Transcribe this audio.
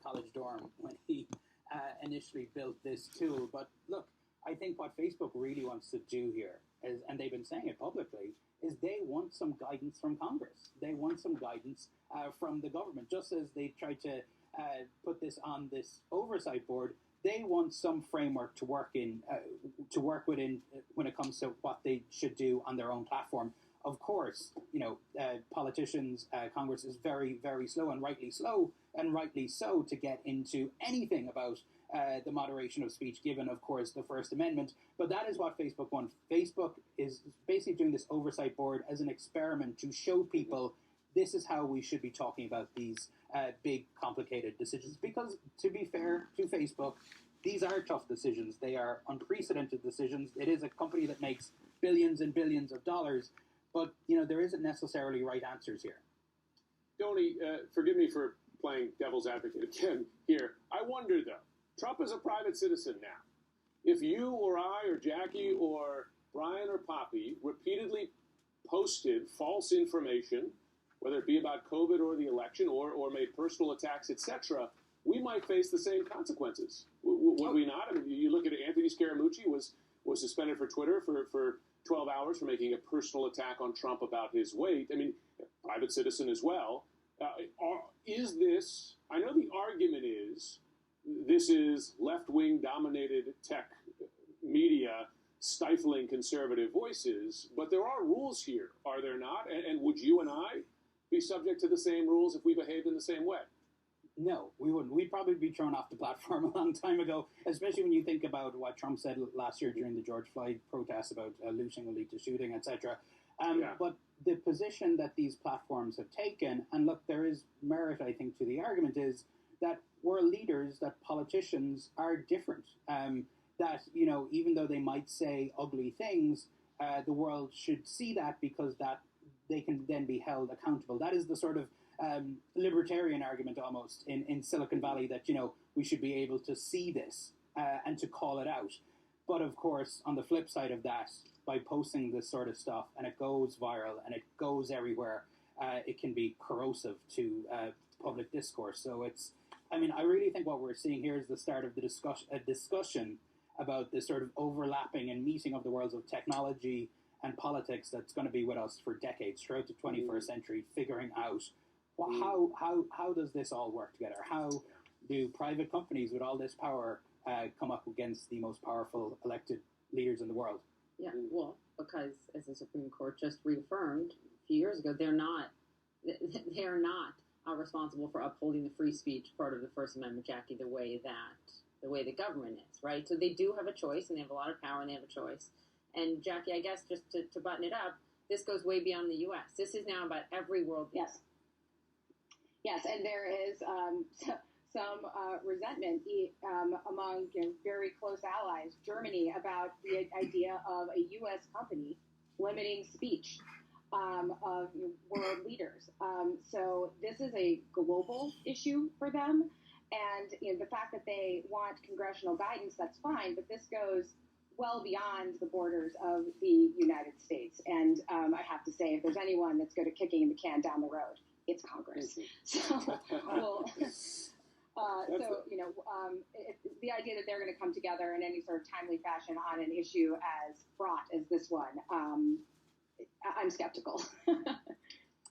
college dorm when he initially built this tool. But look, I think what Facebook really wants to do here is, and they've been saying it publicly, is they want some guidance from Congress. They want some guidance from the government. Just as they tried to put this on this oversight board, they want some framework to work within when it comes to what they should do on their own platform. Of course, politicians, Congress is very, very slow, and rightly so, to get into anything about the moderation of speech, given, of course, the First Amendment. But that is what Facebook wants. Facebook is basically doing this oversight board as an experiment to show people this is how we should be talking about these big, complicated decisions. Because, to be fair to Facebook, these are tough decisions. They are unprecedented decisions. It is a company that makes billions and billions of dollars. But, there isn't necessarily right answers here. Tony, forgive me for playing devil's advocate again here. I wonder, though, Trump is a private citizen now. If you or I or Jackie or Brian or Poppy repeatedly posted false information, whether it be about COVID or the election or made personal attacks, etc., we might face the same consequences. Would we not? I mean, you look at Anthony Scaramucci was suspended for Twitter for 12 hours for making a personal attack on Trump about his weight. I mean, private citizen as well. Is this, I know the argument is, this is left-wing dominated tech media stifling conservative voices, but there are rules here, are there not? And would you and I be subject to the same rules if we behaved in the same way? No, we wouldn't. We'd probably be thrown off the platform a long time ago, especially when you think about what Trump said last year during the George Floyd protests about looting will lead to shooting, etc. But the position that these platforms have taken, and look, there is merit, I think, to the argument, is that world leaders, that politicians are different. That, even though they might say ugly things, the world should see that because that they can then be held accountable. That is the sort of libertarian argument almost in Silicon Valley, that, we should be able to see this and to call it out. But of course, on the flip side of that, by posting this sort of stuff and it goes viral and it goes everywhere, it can be corrosive to public discourse. So I really think what we're seeing here is the start of the discussion about this sort of overlapping and meeting of the worlds of technology and politics that's going to be with us for decades, throughout the 21st century, figuring out how does this all work together? How do private companies with all this power come up against the most powerful elected leaders in the world? Yeah, well, because as the Supreme Court just reaffirmed a few years ago, they're not responsible for upholding the free speech part of the First Amendment, Jackie, the way the government is, right? So they do have a choice, and they have a lot of power, and they have a choice. And Jackie, I guess just to button it up, this goes way beyond the U.S. This is now about every world. Yes, and there is some resentment among very close allies, Germany, about the idea of a U.S. company limiting speech of world leaders. So this is a global issue for them, and the fact that they want congressional guidance, that's fine, but this goes well beyond the borders of the United States. And I have to say, if there's anyone that's good at kicking the can down the road, it's Congress. So, the idea that they're going to come together in any sort of timely fashion on an issue as fraught as this one, I'm skeptical.